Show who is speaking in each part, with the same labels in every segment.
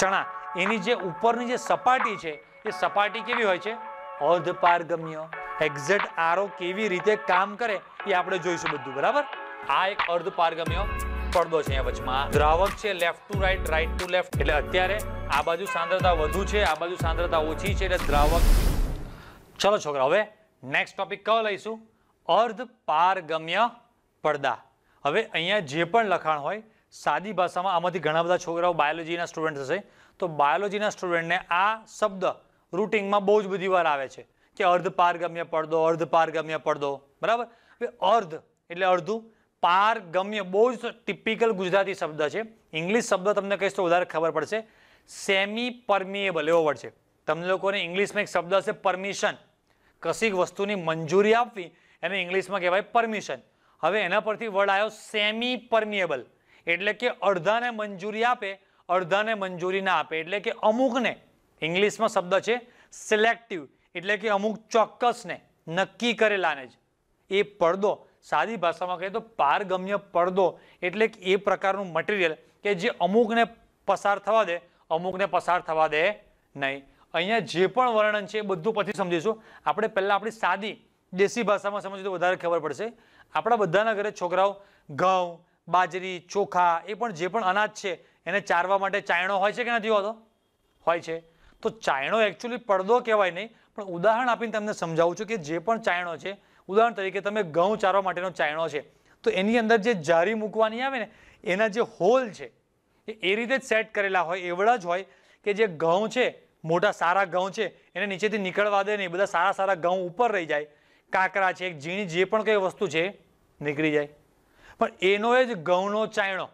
Speaker 1: ચણા એની જે ઉપરની જે સપાટી છે એ સપાટી કેવી હોય છે? અર્ધપારગમ્ય. એક્ઝેક્ટ આરો કેવી રીતે કામ કરે એ આપણે જોઈશું બધું, બરાબર? આ એક અર્ધપારગમ્ય પડદો છે. અહીંયા વચમાં દ્રાવક છે left to right, right to left. એટલે અત્યારે આ બાજુ સાંદ્રતા વધુ છે, આ બાજુ સાંદ્રતા ઓછી છે, એટલે દ્રાવક. ચલો છોકરા, હવે નેક્સ્ટ ટોપિક કયો લઈશું? અર્ધપારગમ્ય પડદા. હવે અહીંયા જે પણ લખાણ હોય સાદી ભાષામાં, આમાંથી ઘણા બધા છોકરાઓ બાયોલોજીના સ્ટુડન્ટ હશે, તો બાયોલોજીના સ્ટુડન્ટને આ શબ્દ રૂટિનમાં બહુ જ બધી વાર આવે છે કે અર્ધપારગમ્ય પડદો, અર્ધપારગમ્ય પડદો, બરાબર? હવે અર્ધ એટલે અડધું, પારગમ્ય બહુ જ ટિપિકલ ગુજરાતી શબ્દ છે. ઇંગ્લિશ શબ્દ તમને કહીશ તો વધારે ખબર પડશે. સેમી પરમિએબલ એવો વર્ડ છે. તમને લોકોને ઇંગ્લિશમાં એક શબ્દ હશે પરમિશન. કશીક વસ્તુની મંજૂરી આપવી એને ઇંગ્લિશમાં કહેવાય પરમિશન. હવે એના પરથી વર્ડ આવ્યો સેમી પરમિએબલ, એટલે કે અડધાને મંજૂરી આપે, અડધાને મંજૂરી ના આપે. એટલે કે અમુકને, ઇંગ્લિશમાં શબ્દ છે સિલેક્ટિવ, એટલે કે અમુક ચોક્કસને, નક્કી કરેલાને જ. એ પડદો સાદી ભાષામાં કહીએ તો પારગમ્ય પડદો એટલે એ પ્રકારનું મટીરિયલ કે જે અમુકને પસાર થવા દે, અમુકને પસાર થવા દે નહીં. અહીંયા જે પણ વર્ણન છે એ બધું પછી સમજીશું. આપણે પહેલા આપણી સાદી દેશી ભાષામાં સમજીએ તો વધારે ખબર પડશે. આપણા બધાના ઘરે છોકરાઓ ઘઉં, બાજરી, ચોખા, એ પણ જે પણ અનાજ છે એને ચારવા માટે ચાયણો હોય છે કે નથી હોતો? હોય છે. તો ચાયણો એકચ્યુઅલી પડદો કહેવાય નહીં, પણ ઉદાહરણ આપીને તમને સમજાવું છું કે જે પણ ચાયણો છે, ઉદાહરણ તરીકે તમે ઘઉં ચારવા માટેનો ચાયણો છે, તો એની અંદર જે જારી મૂકવાની આવે ને, એના જે હોલ છે એ રીતે જ સેટ કરેલા હોય, એવડા જ હોય કે જે ઘઉં છે, મોટા સારા ઘઉં છે, એને નીચેથી નીકળવા દે નહીં, બધા સારા સારા ઘઉં ઉપર રહી જાય. કાંકરા છે, એક ઝીણી જે પણ કઈ વસ્તુ છે નીકળી જાય. પણ એનો જ ઘઉંનો ચાયણો,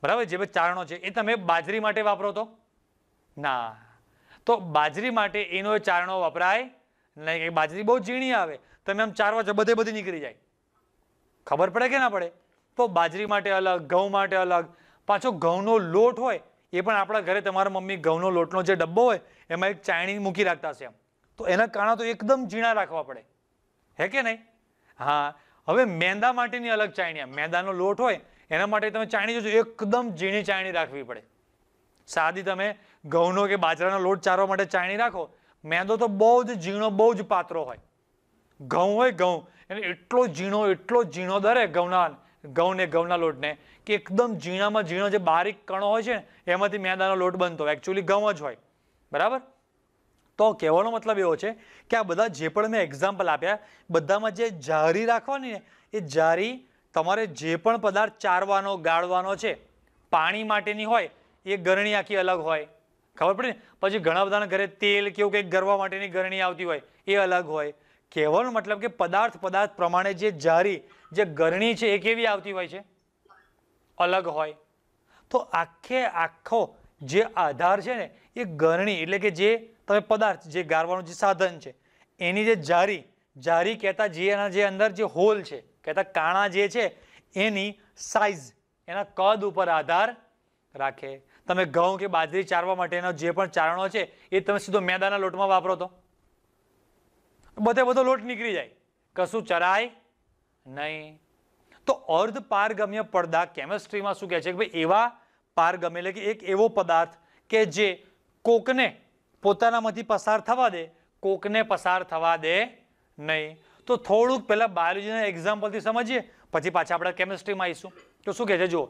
Speaker 1: બરાબર? જે ચારણો છે એ તમે બાજરી માટે વાપરો તો ના, તો બાજરી માટે એનો ચારણો વપરાય નહીં. બાજરી બહુ ઝીણી આવે, તમે આમ ચારવા છો બધે બધી નીકળી જાય. ખબર પડે કે ના પડે? તો બાજરી માટે અલગ, ઘઉં માટે અલગ. પાછો ઘઉંનો લોટ હોય એ પણ આપણા ઘરે તમારા મમ્મી ઘઉંનો લોટનો જે ડબ્બો હોય એમાં એક ચાયણી મૂકી રાખતા હશે, તો એના કારણે તો એકદમ ઝીણા રાખવા પડે, હે કે નહીં? હા. હવે મેંદા માટેની અલગ ચાયણી, મેંદાનો લોટ હોય એના માટે તમે ચાયણી જોજો એકદમ ઝીણી ચાયણી રાખવી પડે. સાદી તમે ઘઉંનો કે બાજરાનો લોટ ચારવા માટે ચાયણી રાખો, મેંદો તો બહુ જ ઝીણો, બહુ જ પાતળો હોય. ઘઉં હોય, ઘઉં એને એટલો ઝીણો દરે ઘઉં ને ઘઉંના લોટને કે એકદમ ઝીણામાં ઝીણો જે બારીક કણો હોય છે ને એમાંથી મેંદાનો લોટ બનતો હોય. એકચ્યુઅલી ઘઉં જ હોય, બરાબર? તો કહેવાનો મતલબ એવો છે કે આ બધા જે પણ મેં એક્ઝામ્પલ આપ્યા બધામાં જે જારી રાખવાની ને, એ જારી તમારે જે પણ પદાર્થ ચારવાનો, ગાળવાનો છે, પાણી માટેની હોય એ ગરણી આખી અલગ હોય, ખબર પડી ને? પછી ઘણા બધાના ઘરે તેલ કેવું કંઈક ગરવા માટેની ગરણી આવતી હોય એ અલગ હોય. કહેવાનો મતલબ કે પદાર્થ પ્રમાણે જે જારી, જે ગરણી છે એ કેવી આવતી હોય છે? અલગ હોય. તો આખો જે આધાર છે ને એ ગરણી, એટલે કે જે તમે પદાર્થ, જે ગાળવાનું જે સાધન છે એની જે જારી કહેતા જે અંદર જે હોલ છે, કહેતા કાણા જે છે એની સાઇઝ, એના કદ ઉપર આધાર રાખે. તમે ઘઉં કે બાજરી ચારવા માટેનો જે પણ ચારણો છે એ તમે સીધો મેંદાના લોટમાં વાપરો તો બધો લોટ નીકળી જાય, કશું ચરાય નહીં. તો અર્ધપારગમ્ય પડદા કેમિસ્ટ્રીમાં શું કહે છે કે ભાઈ એવા પારગમ્ય એટલે કે એક એવો પદાર્થ કે જે કોકને પોતાનામાંથી પસાર થવા દે, કોકને પસાર થવા દે નહીં. તો થોડુંક પહેલા બાયોલોજીના એક્ઝામ્પલથી સમજીએ, પછી પાછા આપણે કેમિસ્ટ્રીમાં આવીશું. તો શું કહે છે જુઓ,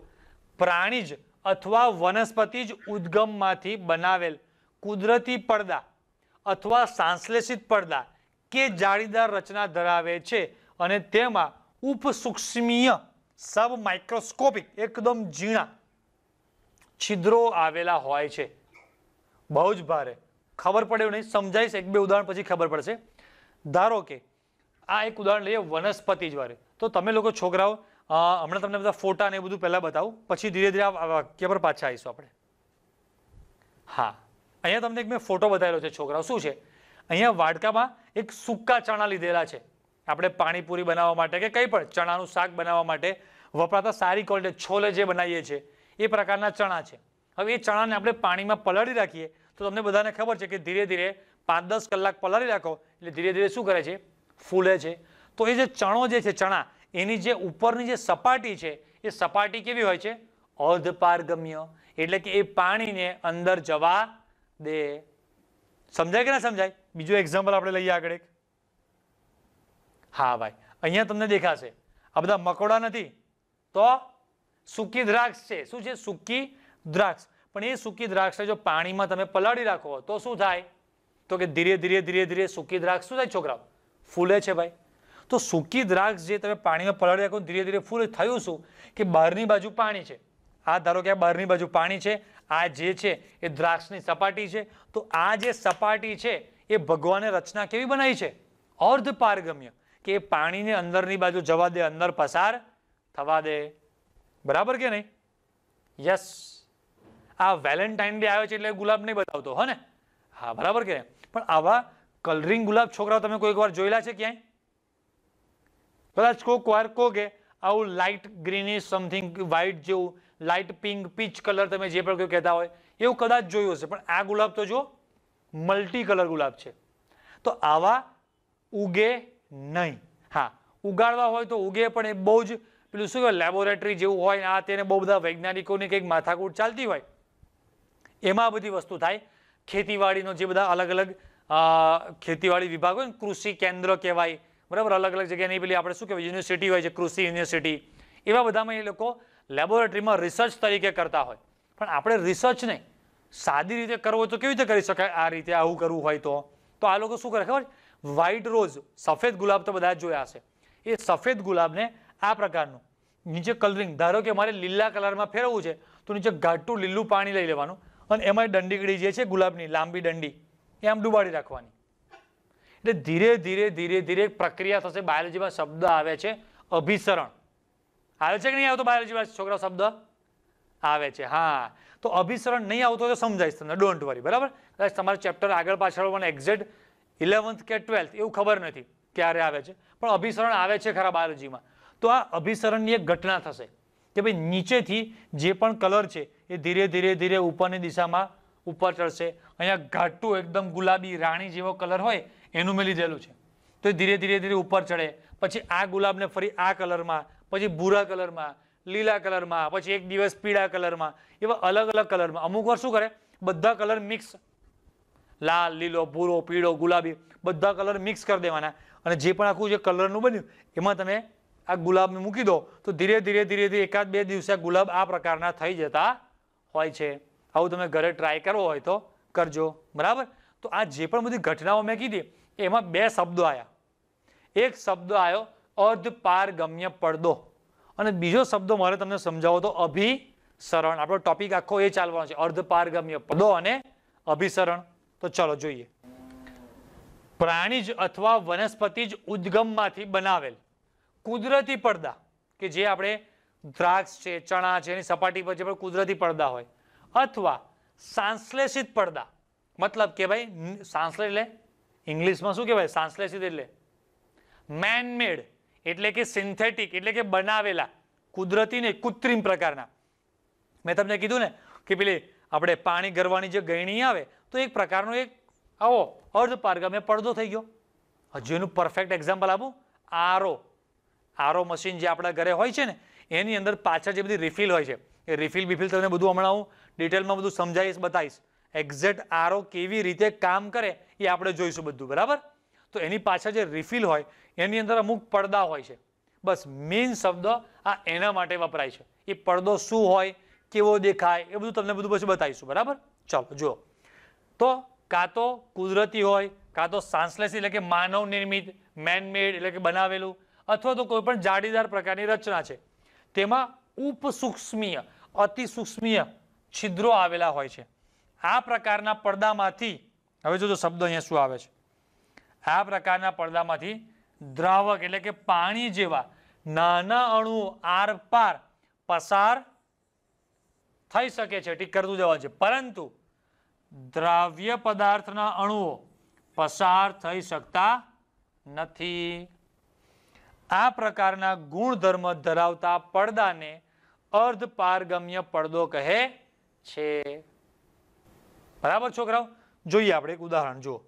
Speaker 1: પ્રાણી જ અથવા વનસ્પતિ જ ઉદ્ગમમાંથી બનાવેલ કુદરતી પડદા અથવા સંશ્લેષિત પડદા કે જાળીદાર રચના ધરાવે છે અને તેમાં ઉપસૂક્ષ્મીય સબ માઇક્રોસ્કોપિક એકદમ ઝીણા છિદ્રો આવેલા હોય છે. બહુ જ ભારે ખબર પડે એવું નહીં, સમજાઈશ એક બે ઉદાહરણ પછી ખબર પડશે. ધારો કે આ એક ઉદાહરણ લઈએ વનસ્પતિ જ વારે. તો તમે લોકો છોકરાઓ હમણાં તમને બધા ફોટા ને એ બધું પહેલા બતાવું, પછી ધીરે ધીરે આ વાક્ય પર પાછા આવીશું આપણે. હા, અહીંયા તમને એક મેં ફોટો બતાવેલો છે છોકરાઓ. શું છે? અહીંયા વાડકામાં એક સૂકા ચણા લીધેલા છે. આપણે પાણીપુરી બનાવવા માટે કે કંઈ પણ ચણાનું શાક બનાવવા માટે વપરાતા સારી ક્વોલિટી છોલે જે બનાવીએ છીએ એ પ્રકારના ચણા છે. હવે એ ચણાને આપણે પાણીમાં પલાળી રાખીએ તો તમને બધાને ખબર છે કે ધીરે ધીરે 5-10 કલાક પલાળી રાખો એટલે ધીરે ધીરે શું કરે છે? ફૂલે છે. તો એ જે ચણો જે છે, ચણા, એની જે ઉપરની જે સપાટી છે એ સપાટી કેવી હોય છે? અર્ધપારગમ્ય. એટલે કે એ પાણીને અંદર જવા દે. સમજાય કે ના સમજાય? બીજું એક્ઝામ્પલ આપણે લઈએ આગળ એક. હા ભાઈ, અહીંયા તમને દેખાશે આ બધા મકોડા નથી તો સૂકી દ્રાક્ષ છે. શું છે? સૂકી દ્રાક્ષ. પણ એ સૂકી દ્રાક્ષને જો પાણીમાં તમે પલાળી રાખો તો શું થાય? તો કે ધીરે ધીરે ધીરે ધીરે સૂકી દ્રાક્ષ શું થાય છોકરાઓ? ફૂલે છે ભાઈ. તો સૂકી દ્રાક્ષ જે તમે પાણીમાં પલાળી રાખો ધીરે ધીરે ફૂલે. થયું શું કે બહારની બાજુ પાણી છે, આ ધારો કે આ બહારની બાજુ પાણી છે, આ જે છે એ દ્રાક્ષની સપાટી છે. તો આ જે સપાટી છે એ ભગવાને રચના કેવી બનાવી છે? અર્ધ પારગમ્ય, કે એ પાણીને અંદરની બાજુ જવા દે, અંદર પસાર થવા દે. બરાબર કે નહીં? યસ. આ વેલેન્ટાઇન ડે આવ્યો છે એટલે ગુલાબ નહીં બતાવતો હો ને? હા બરાબર કે? પણ આવા કલરિંગ ગુલાબ છોકરાઓ તમે કોઈક વાર જોયેલા છે ક્યાંય? કદાચ કોઈક વાર કહો કે આવું લાઇટ ગ્રીનિશ સમથિંગ વ્હાઇટ જેવું, લાઇટ પિંક, પીચ કલર તમે જે પણ કોઈ કહેતા હોય એવું કદાચ જોયું હશે. પણ આ ગુલાબ તો જો મલ્ટી કલર ગુલાબ છે. તો આવા ઉગે નહીં. હા, ઉગાડવા હોય તો ઉગે, પણ એ બહુ જ પેલું શું કહેવાય લેબોરેટરી જેવું હોય. આ તેને બહુ બધા વૈજ્ઞાનિકોની કંઈક માથાકૂટ ચાલતી હોય, એમાં બધી વસ્તુ થાય. ખેતીવાડીનો જે બધા અલગ અલગ ખેતીવાડી વિભાગ હોય ને, કૃષિ કેન્દ્ર કહેવાય, બરાબર, અલગ અલગ જગ્યાની પેલી આપણે શું કહેવાય યુનિવર્સિટી હોય છે, કૃષિ યુનિવર્સિટી, એવા બધામાં એ લોકો લેબોરેટરીમાં રિસર્ચ તરીકે કરતા હોય. પણ આપણે રિસર્ચ નહીં, સાદી રીતે કરવો હોય તો કેવી રીતે કરી શકાય? આ રીતે આવું કરવું હોય તો આ લોકો શું કરે ખબર? વ્હાઇટ રોઝ, સફેદ ગુલાબ તો બધા જ જોયા હશે. એ સફેદ ગુલાબને આ પ્રકારનું નીચે કલરિંગ, ધારો કે મારે લીલા કલરમાં ફેરવવું છે તો નીચે ઘાટું લીલું પાણી લઈ લેવાનું અને એમાં દંડીકડી જે છે ગુલાબની લાંબી દંડી એ આમ ડુબાડી રાખવાની. એટલે ધીરે ધીરે ધીરે ધીરે પ્રક્રિયા થશે. બાયોલોજીમાં શબ્દ આવે છે અભિસરણ. આવે છે કે નહીં આવતો બાયોલોજીમાં છોકરા શબ્દ? આવે છે. હા, તો અભિસરણ નહીં આવતો તો સમજાઈશ તમને, ડોન્ટ વરી. બરાબર? કદાચ તમારું ચેપ્ટર આગળ પાછળ મને એક્ઝેક્ટ 11th કે 12th એવું ખબર નથી ક્યારે આવે છે, પણ અભિસરણ આવે છે ખરા બાયોલોજીમાં. તો આ અભિસરણની એક ઘટના થશે કે ભાઈ નીચેથી જે પણ કલર છે એ ધીરે ધીરે ધીરે ઉપરની દિશામાં ઉપર ચડશે. અહીંયા ઘાટું એકદમ ગુલાબી રાણી જેવો કલર હોય એનું મેં લીધેલું છે, તો એ ધીરે ધીરે ધીરે ઉપર ચડે. પછી આ ગુલાબને ફરી આ કલરમાં, પછી ભૂરા કલરમાં, લીલા કલરમાં, પછી એક દિવસ પીળા કલરમાં, એવા અલગ અલગ કલરમાં. અમુક વાર શું કરે, બધા કલર મિક્સ, લાલ, લીલો, ભૂરો, પીળો, ગુલાબી બધા કલર મિક્સ કરી દેવાના. અને જે પણ આખું જે કલરનું બન્યું એમાં તમે આ ગુલાબને મૂકી દો તો ધીરે ધીરે ધીરે ધીરે એકાદ બે દિવસે ગુલાબ આ પ્રકારના થઈ જતા હોય છે. આવું તમે ઘરે ટ્રાય કરવો હોય તો કરજો. બરાબર? તો આ જે પણ બધી ઘટનાઓ મેં કીધી એમાં બે શબ્દો આવ્યા. એક શબ્દ આવ્યો અર્ધ પારગમ્ય પડદો, અને બીજો શબ્દ મારે તમને સમજાવો તો અભિસરણ. આપણો ટોપિક આખો એ ચાલવાનો છે, અર્ધ પારગમ્ય પડદો અને અભિસરણ. તો ચલો જોઈએ. પ્રાણીજ અથવા વનસ્પતિ જ ઉદ્ગમમાંથી બનાવેલ કુદરતી પડદા, કે જે આપણે દ્રાક્ષ છે, ચણા છે, એની સપાટી પર જે પણ કુદરતી પડદા હોય, અથવા સંશ્લેષિત પડદા, મતલબ કે ભાઈ સંશ્લેષિત એટલે ઇંગ્લિશમાં શું કહેવાય? સંશ્લેષિત એટલે મેન મેડ, એટલે કે સિન્થેટિક, એટલે કે બનાવેલા, કુદરતી ને કૃત્રિમ પ્રકારના. મેં તમને કીધું ને કે પેલી આપણે પાણી ગરવાની જે ગળણી આવે તો એક પ્રકારનો એક આવો અર્ધ પારગમ્ય પડદો થઈ ગયો. હજુ એનું પરફેક્ટ એક્ઝામ્પલ આપું, આરો મશીન જે આપણા ઘરે હોય છે ને એની અંદર પાછળ જે બધી રિફિલ હોય છે એ રિફિલ બિફિલ તમને બધું હમણાં હું ડિટેલમાં બધું સમજાવીશ, બતાવીશ. એક્ઝેક્ટ આરો કેવી રીતે કામ કરે એ આપણે જોઈશું બધું. બરાબર? તો એની પાછળ જે રિફિલ હોય એની અંદર અમુક પડદા હોય છે. બસ મેઇન શબ્દ આ એના માટે વપરાય છે. એ પડદો શું હોય, કેવો દેખાય, એ બધું તમને બધું પછી બતાવીશું. બરાબર? ચાલો જુઓ. તો કાં તો કુદરતી હોય, કાં તો સંશ્લેષિત એટલે કે માનવ નિર્મિત, મેનમેડ એટલે કે બનાવેલું, અથવા તો કોઈ પણ જાળીદાર પ્રકારની રચના છે તેમાં ઉપસૂક્ષ્મીય, અતિ સૂક્ષ્મીય છિદ્રો આવેલા હોય છે. આ પ્રકારના પડદામાંથી, હવે જોજો શબ્દ અહીંયા શું આવે છે, આ પ્રકારના પડદામાંથી દ્રાવક એટલે કે પાણી જેવા નાના અણુઓ આરપાર પસાર થઈ શકે છે. ઠીક કરતું જવાનું છે, પરંતુ દ્રાવ્ય પદાર્થના અણુઓ પસાર થઈ શકતા નથી. આ પ્રકારના ગુણધર્મ ધરાવતા પડદાને અર્ધ પારગમ્ય પડદો કહે છે. બરાબર છોકરાઓ? જોઈએ આપણે એક ઉદાહરણ. જુઓ,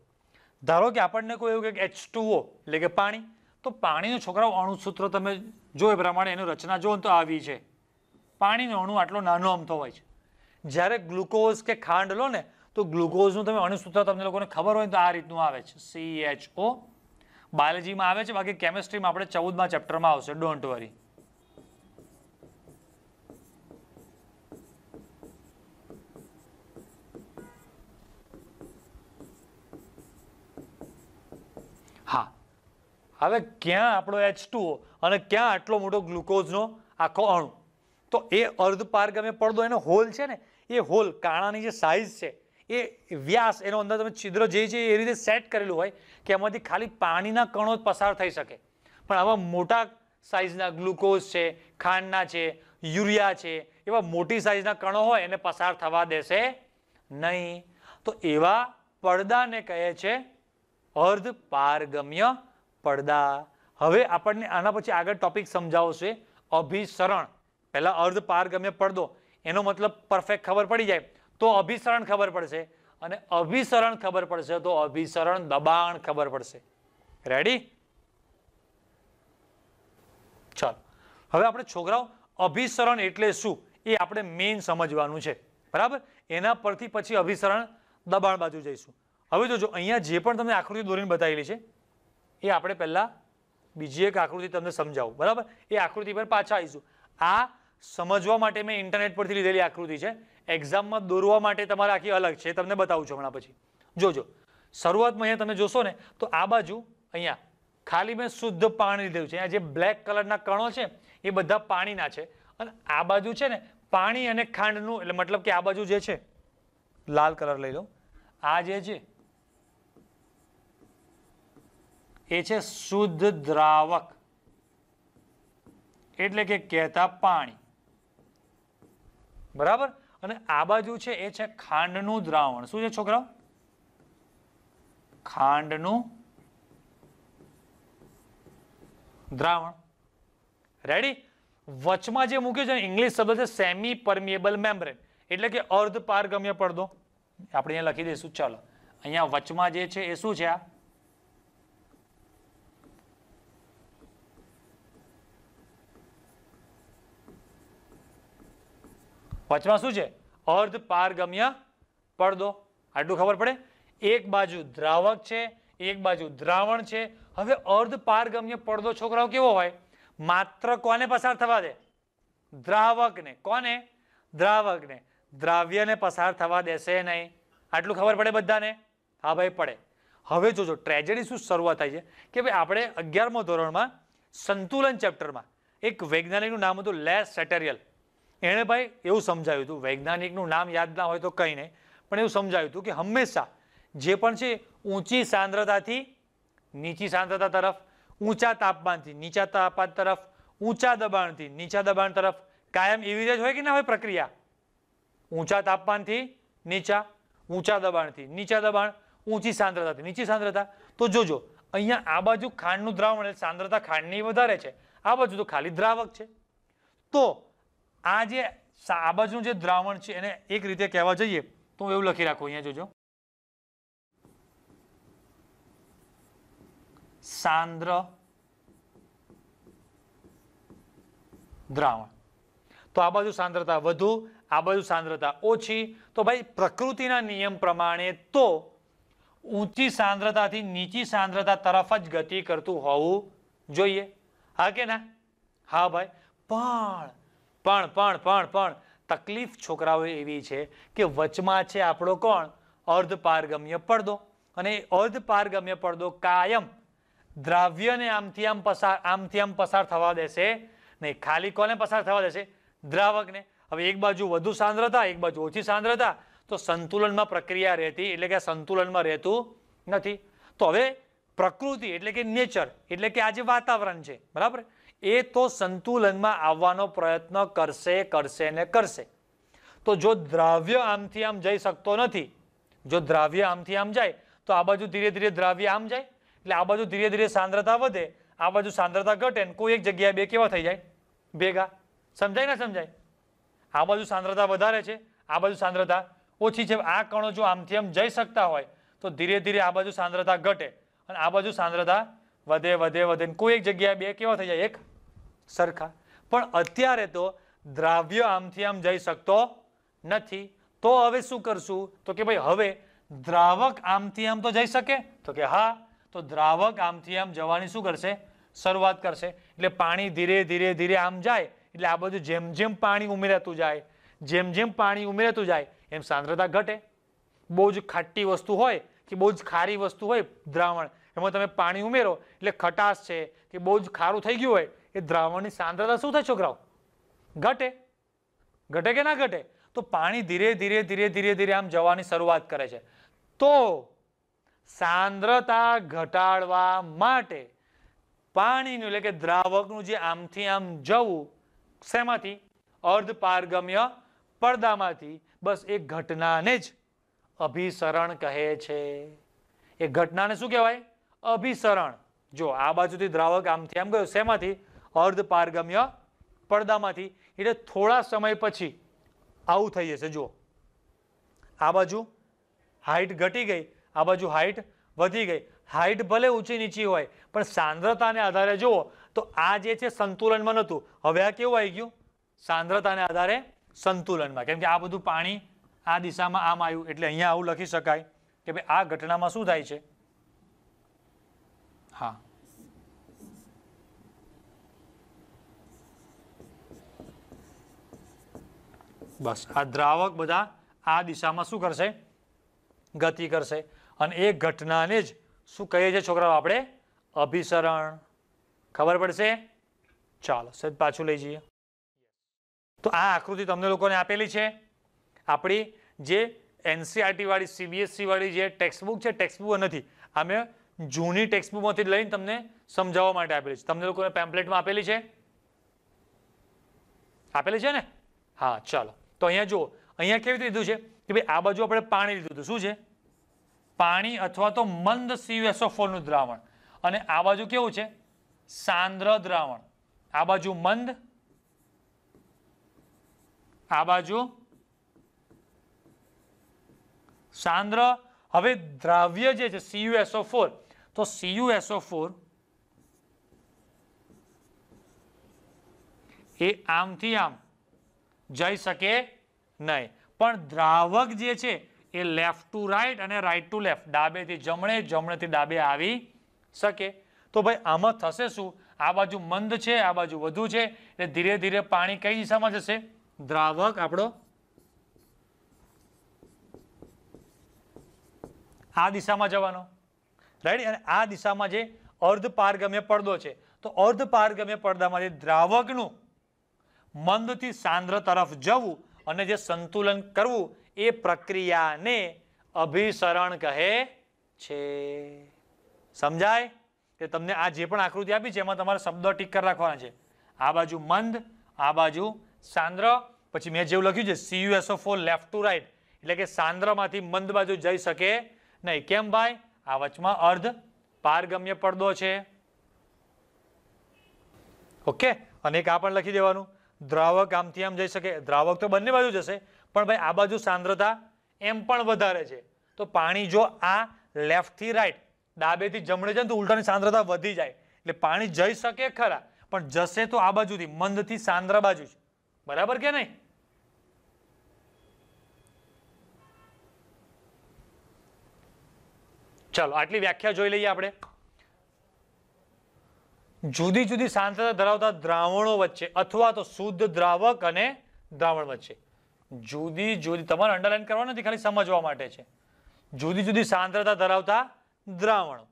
Speaker 1: ધારો કે આપણને કોઈ એવું કે H2O એટલે કે પાણી, તો પાણીનો છોકરાઓ અણુસૂત્ર તમે જો એ પ્રમાણે એની રચના જો તો આવી છે. પાણીનો અણુ આટલો નાનો અમથો હોય છે. જ્યારે ગ્લુકોઝ કે ખાંડ લો ને તો ગ્લુકોઝનું તમે અણુસૂત્ર તમને લોકોને ખબર હોય તો આ રીતનું આવે છે, CHO. બાયોલોજીમાં આવે છે, બાકી કેમિસ્ટ્રીમાં આપણે 14મા ચેપ્ટરમાં આવશે, ડોન્ટ વરી. હા, હવે ક્યાં આપણો H2O અને ક્યાં આટલો મોટો ગ્લુકોઝનો આખો અણુ? તો એ અર્ધપારગમ્ય પડદો, એનો હોલ છે ને, એ હોલ કાણાની જે સાઇઝ છે એ વ્યાસ, એનો અંદર તમે છિદ્ર જે છે એ રીતે સેટ કરેલું હોય કે એમાંથી ખાલી પાણીના કણો જ પસાર થઈ શકે. પણ આવા મોટા સાઇઝના ગ્લુકોઝ છે, ખાંડના છે, યુરિયા છે, એવા મોટી સાઇઝના કણો હોય એને પસાર થવા દેશે નહીં. તો એવા પડદાને કહે છે અર્ધપારગમ્ય પડદા. હવે આપણને આના પછી આગળ ટોપિક સમજાવશે અભિસરણ. પહેલા અર્ધપારગમ્ય પડદો એનો મતલબ પરફેક્ટ ખબર પડી જાય તો અભિસરણ ખબર પડશે, અને અભિસરણ ખબર પડશે તો અભિસરણ દબાણ ખબર પડશે. રેડી? ચાલો હવે આપણે છોકરાઓ અભિસરણ એટલે શું એ આપણે મેઇન સમજવાનું છે, બરાબર? એના પરથી પછી અભિસરણ દબાણ બાજુ જઈશું. હવે જોજો, અહીંયા જે પણ તમને આકૃતિ દોરીને બતાવેલી છે એ આપણે પહેલા બીજી એક આકૃતિ તમને સમજાવું, બરાબર? એ આકૃતિ પર પાછા આવીશું. આ સમજવા માટે મેં ઇન્ટરનેટ પરથી લીધેલી આકૃતિ છે, એક્ઝામમાં દોરવા માટે તમારે આખી અલગ છે, તમને બતાવું છું હમણાં પછી. જોજો, શરૂઆતમાં અહીંયા તમે જોશો ને તો આ બાજુ અહીંયા ખાલી મેં શુદ્ધ પાણી લીધેલું છે. અહીંયા જે બ્લેક કલરના કણો છે એ બધા પાણીના છે, અને આ બાજુ છે ને પાણી અને ખાંડનું, એટલે મતલબ કે આ બાજુ જે છે, લાલ કલર લઈ લો, આ જે છે એ છે શુદ્ધ દ્રાવક, એટલે કે કહેતા પાણી, બરાબર? અને આ બાજુ છે એ છે ખાંડનું દ્રાવણ. શું છે છોકરાઓ? ખાંડનું દ્રાવણ. રેડી? વચમાં જે મૂક્યું છે ઇંગ્લિશ શબ્દ છે સેમી પરમિએબલ મેમ્બ્રેન, એટલે કે અર્ધપારગમ્ય પડદો. આપણે અહીંયા લખી દઈશું. ચાલો, અહીંયા વચમાં જે છે એ શું છે? આ વચમાં શું છે? અર્ધપારગમ્ય પડદો. આટલું ખબર પડે? એક બાજુ દ્રાવક છે, એક બાજુ દ્રાવણ છે. હવે અર્ધપારગમ્ય પડદો છોકરાઓ કેવો હોય? માત્ર કોને પસાર થવા દે? દ્રાવકને. કોને? દ્રાવકને. દ્રાવ્યને પસાર થવા દેશે નહીં. આટલું ખબર પડે બધાને? હા ભાઈ, પડે. હવે જોજો, ટ્રેજેડી શું શરૂઆત થાય છે કે ભાઈ આપણે 11મા ધોરણમાં સંતુલન ચેપ્ટરમાં એક વૈજ્ઞાનિકનું નામ હતું લેસ સેટેરિયલ. એણે ભાઈ એવું સમજાવ્યું હતું, વૈજ્ઞાનિકનું નામ યાદ ના હોય તો કંઈ નહીં, પણ એવું સમજાવ્યું હતું કે હંમેશા જે પણ છે ઊંચી સાંદ્રતાથી નીચી સાંદ્રતા તરફ, ઊંચા તાપમાનથી નીચા તાપમાન તરફ, ઊંચા દબાણથી નીચા દબાણ તરફ, કાયમ એવી રીતે હોય કે ના હોય પ્રક્રિયા? ઊંચા તાપમાનથી નીચા, ઊંચા દબાણથી નીચા દબાણ, ઊંચી સાંદ્રતાથી નીચી સાંદ્રતા. તો જોજો, અહીંયા આ બાજુ ખાંડનું દ્રાવણ એટલે સાંદ્રતા ખાંડની વધારે છે, આ બાજુ તો ખાલી દ્રાવક છે. તો આ જે આ બાજુનું જે દ્રાવણ છે એને એક રીતે કહેવા જઈએ તો હું એવું લખી રાખું, અહીંયા જોજો, સાંદ્ર દ્રાવણ. તો આ બાજુ સાંદ્રતા વધુ, આ બાજુ સાંદ્રતા ઓછી. તો ભાઈ પ્રકૃતિના નિયમ પ્રમાણે તો ઊંચી સાંદ્રતાથી નીચી સાંદ્રતા તરફ જ ગતિ કરતું હોવું જોઈએ. હા કે ના? હા ભાઈ. પણ તકલીફ છોકરાઓ એવી છે કે વચમાં છે આપણો કોણ? અર્ધપારગમ્ય પડદો. અને અર્ધપારગમ્ય પડદો કાયમ દ્રાવ્યને આમથી આમ પસાર થવા દેશે નહીં. ખાલી કોને પસાર થવા દેશે? દ્રાવકને. હવે એક બાજુ વધુ સાંદ્રતા, એક બાજુ ઓછી સાંદ્રતા, તો સંતુલનમાં પ્રક્રિયા રહેતી, એટલે કે સંતુલનમાં રહેતું નથી. તો હવે પ્રકૃતિ એટલે કે નેચર, એટલે કે આ જે વાતાવરણ છે, બરાબર, એ તો સંતુલનમાં આવવાનો પ્રયત્ન કરશે ને કરશે. તો જો દ્રાવ્ય આમથી આમ જઈ શકતો નથી, જો દ્રાવ્ય આમથી આમ જાય તો આ બાજુ ધીરે ધીરે દ્રાવ્ય આમ જાય, એટલે આ બાજુ ધીરે ધીરે સાંદ્રતા વધે, આ બાજુ સાંદ્રતા ઘટે, ને કોઈ એક જગ્યાએ બે કેવા થઈ જાય? ભેગા. સમજાય ના સમજાય? આ બાજુ સાંદ્રતા વધારે છે, આ બાજુ સાંદ્રતા ઓછી છે. આ કણો જો આમથી આમ જઈ શકતા હોય તો ધીરે ધીરે આ બાજુ સાંદ્રતા ઘટે અને આ બાજુ સાંદ્રતા વધે, કોઈ એક જગ્યાએ બે કેવા થઈ જાય? એક સરખા. પણ અત્યારે તો દ્રાવ્ય આમથી આમ જઈ શકતો નથી. તો હવે શું કરશું? તો કે ભાઈ હવે દ્રાવક આમથી આમ તો જઈ શકે? તો કે હા. તો દ્રાવક આમથી આમ જવાની શું કરશે? શરૂઆત કરશે. એટલે પાણી ધીરે ધીરે ધીરે આમ જાય એટલે આ બધું જેમ જેમ પાણી ઉમેરાતું જાય, જેમ જેમ પાણી ઉમેરાતું જાય એમ સાંદ્રતા ઘટે. બહુ જ ખાટી વસ્તુ હોય કે બહુ જ ખારી વસ્તુ હોય દ્રાવણ, એમાં તમે પાણી ઉમેરો એટલે ખટાશ છે કે બહુ જ ખારું થઈ ગયું હોય, એ દ્રાવણની સાંદ્રતા શું થાય છોકરાઓ? ઘટે. ઘટે કે ના ઘટે? તો પાણી ધીરે ધીરે ધીરે ધીરે ધીરે આમ જવાની શરૂઆત કરે છે. તો સાંદ્રતા ઘટાડવા માટે પાણીનું એટલે કે દ્રાવકનું જે આમથી આમ જવું, શેમાંથી? અર્ધપારગમ્ય પડદામાંથી, બસ એ ઘટનાને જ અભિસરણ કહે છે. એ ઘટનાને શું કહેવાય? અભિસરણ. જો આ બાજુથી દ્રાવક આમથી આમ ગયો, શેમાંથી? અર્ધપારગમ્ય પડદામાંથી. એટલે થોડા સમય પછી આવું થઈ જશે. જુઓ, આ બાજુ હાઈટ ઘટી ગઈ, આ બાજુ હાઈટ વધી ગઈ. હાઈટ ભલે ઊંચી નીચી હોય પણ સાંદ્રતાને આધારે જુઓ તો આ જે છે સંતુલનમાં નહોતું, હવે આ કેવું આવી ગયું? સાંદ્રતાને આધારે સંતુલનમાં. કેમ કે આ બધું પાણી આ દિશામાં આમ આવ્યું એટલે અહીંયા આવું લખી શકાય કે ભાઈ આ ઘટનામાં શું થાય છે? હા, બસ આ દ્રાવક બધા આ દિશામાં શું કરશે? ગતિ કરશે. અને એ ઘટનાને જ શું કહીએ છીએ છોકરાઓ આપણે? અભિસરણ. ખબર પડશે? ચાલો સહેજ પાછું લઈ જઈએ. તો આ આકૃતિ તમને લોકોને આપેલી છે. આપણી જે એનસીઆરટી વાળી સીબીએસઈ વાળી જે ટેક્સ્ટબુક છે, ટેક્સ્ટબુક નથી, અમે જૂની ટેક્સ્ટબુકમાંથી લઈને તમને સમજાવવા માટે આપેલી છે. તમને લોકોને પેમ્પલેટમાં આપેલી છે? આપેલી છે ને? હા, ચાલો. તો અહીંયા જુઓ, અહીંયા કેવી રીતે લીધું છે કે ભાઈ આ બાજુ આપણે પાણી લીધું હતું. શું છે? પાણી અથવા તો મંદ CuSO4 નું દ્રાવણ. અને આ બાજુ કેવું છે? સાંદ્ર દ્રાવણ. આ બાજુ મંદ, આ બાજુ સાંદ્ર. હવે દ્રાવ્ય જે છે CuSO4, તો CuSO4 એ આમથી આમ જઈ શકે નહીં, પણ દ્રાવક જે છે એ લેફ્ટ ટુ રાઈટ અને રાઈટ ટુ લેફ્ટ, ડાબેથી જમણે, જમણેથી ડાબે આવી શકે. તો ભાઈ આમાં થશે શું? આ બાજુ મંદ છે, આ બાજુ વધુ છે, એટલે ધીરે ધીરે પાણી કઈ દિશામાં જશે? દ્રાવક આપણો આ દિશામાં જવાનો, રાઈટ. અને આ દિશામાં જે અર્ધપારગમ્ય પડદો છે, તો અર્ધપારગમ્ય પડદામાંથી દ્રાવકનું મંદથી સાંદ્ર તરફ જવું અને જે સંતુલન કરવું, એ પ્રક્રિયાને અભિસરણ કહે છે. સમજાય? કે તમને આ જે પણ આકૃતિ આપી છે એમાં તમારે શબ્દો ટીક કરી રાખવાના છે. આ બાજુ મંદ, આ બાજુ સાંદ્ર. પછી મેં જેવું લખ્યું છે CuSO4 લેફ્ટ ટુ રાઈટ, એટલે કે સાંદ્રમાંથી મંદ બાજુ જઈ શકે નહીં. કેમ ભાઈ? આ વચમાં અર્ધ પારગમ્ય પડદો છે. ઓકે. અને એક આ પણ લખી દેવાનું, દ્રાવક આમથી આમ જઈ શકે. દ્રાવક તો બંને બાજુ જશે, પણ ભાઈ આ બાજુ સાંદ્રતા એમ પણ વધારે છે. તો પાણી જો આ લેફ્ટ થી રાઈટ, ડાબેથી જમણે જાય તો ઉલટાની સાંદ્રતા વધી જાય, એટલે પાણી જઈ શકે ખરા, પણ જશે તો આ બાજુથી, મંદથી સાંદ્ર બાજુ જ. બરાબર કે નહીં? ચાલો આટલી વ્યાખ્યા જોઈ લઈએ આપણે. જુદી જુદી સાંદ્રતા ધરાવતા દ્રાવણો વચ્ચે અથવા તો શુદ્ધ દ્રાવક અને દ્રાવણ વચ્ચે જુદી જુદી, તમારે અંડરલાઈન કરવા નથી, ખાલી સમજવા માટે છે. જુદી જુદી સાંદ્રતા ધરાવતા દ્રાવણો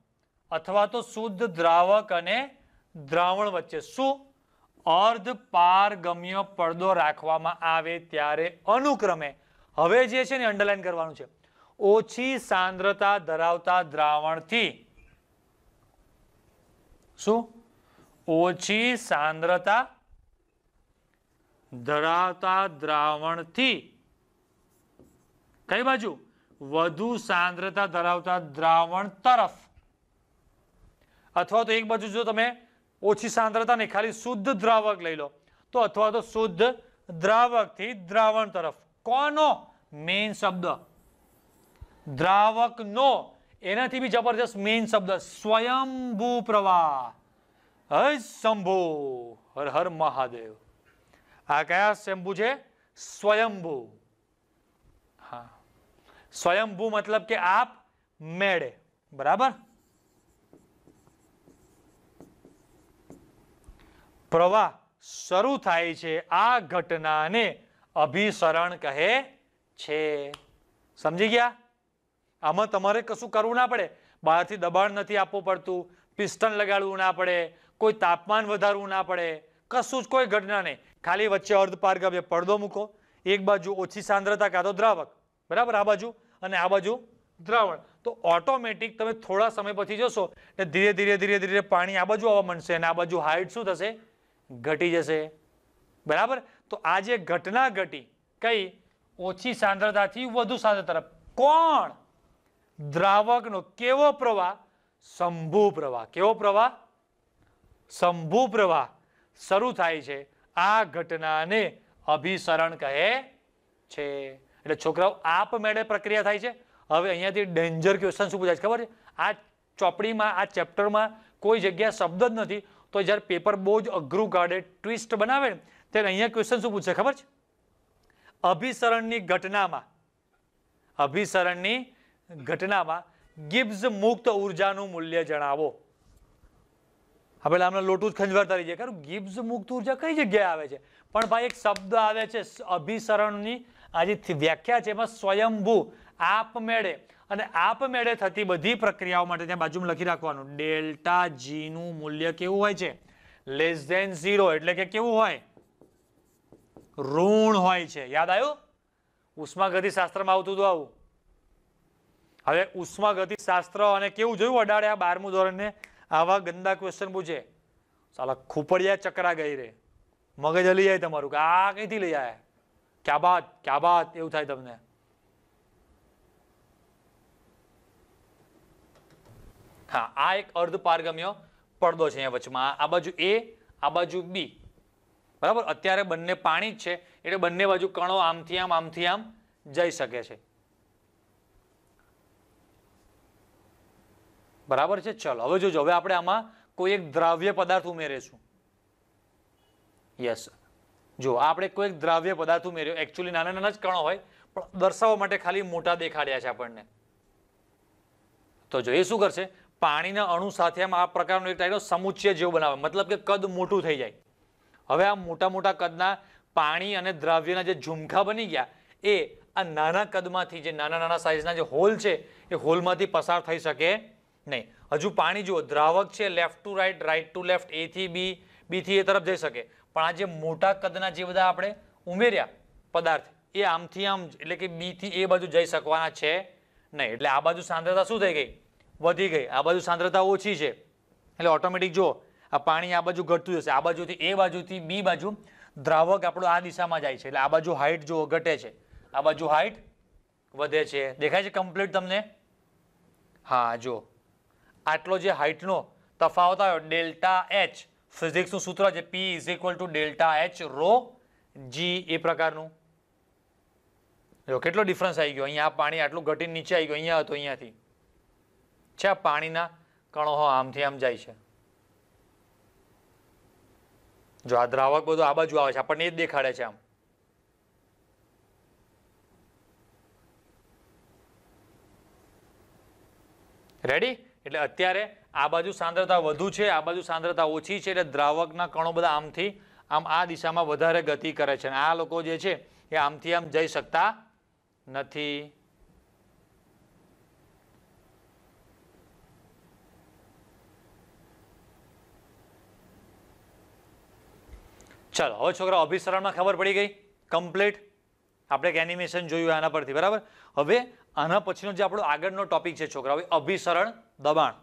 Speaker 1: અથવા તો શુદ્ધ દ્રાવક અને દ્રાવણ વચ્ચે શું અર્ધપારગમ્ય પડદો રાખવામાં આવે ત્યારે અનુક્રમે, હવે જે છે ને અંડરલાઈન કરવાનું છે, ઓછી સાંદ્રતા ધરાવતા દ્રાવણથી શું? ઓછી સાંદ્રતા ધરાવતા દ્રાવણથી કઈ બાજુ? વધુ સાંદ્રતા ધરાવતા દ્રાવણ તરફ. અથવા તો એક બાજુ જો તમે ઓછી સાંદ્રતા ને ખાલી શુદ્ધ દ્રાવક લઈ લો તો, અથવા તો શુદ્ધ દ્રાવકથી દ્રાવણ તરફ. કોનો? મેઇન શબ્દ દ્રાવકનો, એનાથી બી જબરજસ્ત મેઇન શબ્દ સ્વયંભૂ પ્રવાહ. હર શંભુ, હર હર મહાદેવ. આ કયા શંભુ છે? સ્વયંભૂ. સ્વયંભૂ મતલબ કે આપ મેળે, બરાબર. પ્રવાહ શરૂ થાય છે આ ઘટનાને અભિસરણ કહે છે. સમજી ગયા? આમાં તમારે કશું કરવું ના પડે, બહારથી દબાણ નથી આપવું પડતું, પિસ્ટન લગાડવું ના પડે, કોઈ તાપમાન વધારવું ના પડે, કશું જ કોઈ ઘટના નહીં. ખાલી વચ્ચે અર્ધપારગમ્ય પડદો મૂકો, એક બાજુ ઓછી સાંદ્રતા કાં તો દ્રાવક, બરાબર, આ બાજુ અને આ બાજુ દ્રાવણ, તો ઓટોમેટિક તમે થોડા સમય પછી જોશો એટલે ધીરે ધીરે ધીરે ધીરે પાણી આ બાજુ આવવા માંડશે અને આ બાજુ હાઇટ શું થશે? ઘટી જશે, બરાબર. તો આ જે ઘટના ઘટી કઈ? ઓછી સાંદ્રતાથી વધુ સાંદ્રતા તરફ. કોણ? દ્રાવકનો કેવો પ્રવાહ? શંભુ પ્રવાહ. કેવો પ્રવાહ? શંભુ પ્રવાહ શરૂ થાય છે આ ઘટનાને અભિસરણ કહે છે. એટલે છોકરાઓ આપમેળે પ્રક્રિયા થાય છે. હવે અહીંયાથી ડેન્જર ક્વેશ્ચન શું પૂછાય છે ખબર છે? આ ચોપડીમાં, આ ચેપ્ટરમાં કોઈ જગ્યા શબ્દ જ નથી, તો જ્યારે પેપર બહુ જ અઘરું કાઢે, ટ્વિસ્ટ બનાવે ને, ત્યારે અહીંયા ક્વેશ્ચન શું પૂછે ખબર છે? અભિસરણની ઘટનામાં ગિબ્સ મુક્ત ઉર્જાનું મૂલ્ય જણાવો. હવે અમને લોટું જ ખંજવારતા રહી જાય, ખરું ગિબ્સ મુક્ત ઉર્જા કઈ જગ્યાએ આવે છે? પણ ભાઈ એક શબ્દ આવે છે અભિસરણની, આ જે વ્યાખ્યા છે એમાં સ્વયંભૂ, આપમેળે, અને આપમેળે થતી બધી પ્રક્રિયાઓ માટે ત્યાં બાજુમાં લખી રાખવાનું ડેલ્ટા જી નું મૂલ્ય કેવું હોય છે? <0, એટલે કે કેવું હોય? ઋણ હોય છે. યાદ આવ્યું? ઉષ્માગતિશાસ્ત્રમાં આવતું હતું આવું. હવે ઉષ્માગતિશાસ્ત્ર અને કેવું જોયું અડાડે આ 12મું ધોરણને? આવા ગંદા ક્વેશ્ચન પૂછે, સાલા ખુપડિયા ચકરા ગઈ રે, મગજ હલી જાય તમારું કે આ કઈથી લઈ આયા, ક્યા બાત એવું થાય તમને. હા, આ એક અર્ધપારગમ્ય પડદો છે અહીંયા વચમાં, આ બાજુ A, આ બાજુ B, બરાબર. અત્યારે બંને પાણી જ છે એટલે બંને બાજુ કણો આમથી આમ જઈ શકે છે, બરાબર છે. ચલો હવે જોજો, હવે આપણે આમાં કોઈ એક દ્રાવ્ય પદાર્થ ઉમેરીશું. યસ, જો આપણે કોઈ એક દ્રાવ્ય પદાર્થ ઉમેર્યો, એકચ્યુઅલી નાના નાના જ કણો હોય પણ દર્શાવવા માટે ખાલી મોટા દેખાડ્યા છે આપણને. તો જો એ શું કરશે? પાણીના અણુ સાથે આ પ્રકારનો એક ટાઈપનો સમુચ્ચય જેવું બનાવે, મતલબ કે કદ મોટું થઈ જાય. હવે આ મોટા મોટા કદના પાણી અને દ્રાવ્યના જે ઝુમખા બની ગયા એ આ નાના કદમાંથી, જે નાના નાના સાઇઝના જે હોલ છે એ હોલમાંથી પસાર થઈ શકે નહીં. હજુ પાણી જુઓ, દ્રાવક છે, left to right, right to left, A થી B, B થી A તરફ જઈ શકે, પણ આ જે મોટા કદના જે બધા આપણે ઉમેર્યા પદાર્થ એ આમથી આમ, એટલે કે B થી A બાજુ જઈ શકવાના છે નહીં. એટલે આ બાજુ સાંદ્રતા શું થઈ ગઈ? વધી ગઈ. આ બાજુ સાંદ્રતા ઓછી છે એટલે ઓટોમેટિક જો આ પાણી આ બાજુ ઘટતું જશે, આ બાજુથી A બાજુથી B બાજુ દ્રાવક આપણો આ દિશામાં જાય છે એટલે આ બાજુ હાઈટ જો ઘટે છે, આ બાજુ હાઈટ વધે છે. દેખાય છે કમ્પ્લીટ તમને? હા, જો આટલો જે હાઈટનો તફાવત આવ્યો ડેલ્ટા H, ફિઝિક્સનું સૂત્ર છે P = delta H rho G, એ પ્રકારનું. જો કેટલો ડિફરન્સ આવી ગયો. અહીંયા આ પાણી આટલું ઘટીને નીચે આવી ગયું, અહીંયા હતો, અહીંયાથી છે આ પાણીના કણો આમથી આમ જાય છે. જો આ દ્રાવક બધું આ બાજુ આવે છે, આપણને એ જ દેખાડે છે આમ. રેડી? એટલે અત્યારે આ બાજુ સાંદ્રતા વધુ છે, આ બાજુ સાંદ્રતા ઓછી છે, એટલે દ્રાવકના કણો બધા આમથી આમ આ દિશામાં વધારે ગતિ કરે છે અને આ લોકો જે છે એ આમથી આમ જઈ શકતા નથી. ચાલો હવે છોકરા અભિસરણમાં ખબર પડી ગઈ કમ્પ્લીટ. આપણે એક એનિમેશન જોયું આના પરથી, બરાબર. હવે આના પછીનો જે આપણો આગળનો ટોપિક છે છોકરા, હવે અભિસરણ દબાણ.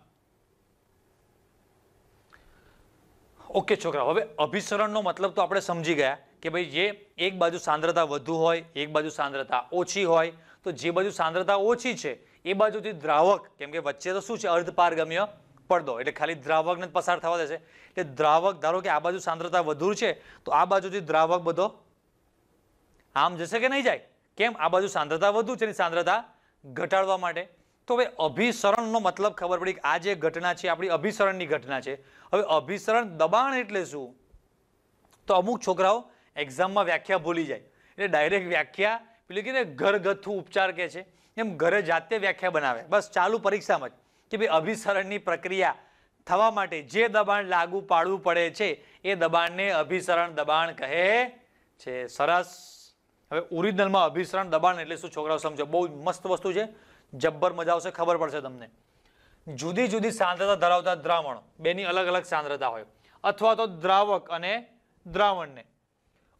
Speaker 1: ઓકે છોકરા, હવે અભિસરણનો મતલબ તો આપણે સમજી ગયા કે ભાઈ જે એક બાજુ સાંદ્રતા વધુ હોય, એક બાજુ સાંદ્રતા ઓછી હોય, તો જે બાજુ સાંદ્રતા ઓછી છે એ બાજુથી દ્રાવક, કેમ કે વચ્ચે તો શું છે અર્ધપારગમ્ય પડદો, એટલે ખાલી દ્રાવકને પસાર થવા દેશે. એટલે દ્રાવક, ધારો કે આ બાજુ સાંદ્રતા વધુ છે તો આ બાજુથી દ્રાવક બધો આમ જશે કે નહીં જાય? કેમ? આ બાજુ સાંદ્રતા વધુ છે, સાંદ્રતા ઘટાડવા માટે. તો હવે અભિસરણનો મતલબ ખબર પડી કે આ જે ઘટના છે આપણી અભિસરણની ઘટના છે. હવે અભિસરણ દબાણ એટલે શું? તો અમુક છોકરાઓ એક્ઝામમાં વ્યાખ્યા ભૂલી જાય એટલે ડાયરેક્ટ વ્યાખ્યા પેલી કે ઘરગથ્થુ ઉપચાર કે છે એમ ઘરે જાતે વ્યાખ્યા બનાવે, બસ ચાલુ પરીક્ષામાં જ, કે ભાઈ અભિસરણની પ્રક્રિયા થવા માટે જે દબાણ લાગુ પાડવું પડે છે એ દબાણને અભિસરણ દબાણ કહે છે. સરસ. હવે ઓરિજિનલમાં અભિસરણ દબાણ એટલે શું છોકરાઓ સમજો, બહુ મસ્ત વસ્તુ છે, જબ્બર મજા આવશે, ખબર પડશે તમને. જુદી જુદી સાંદ્રતા ધરાવતા દ્રાવણો, બેની અલગ અલગ સાંદ્રતા હોય, અથવા તો દ્રાવક અને દ્રાવણને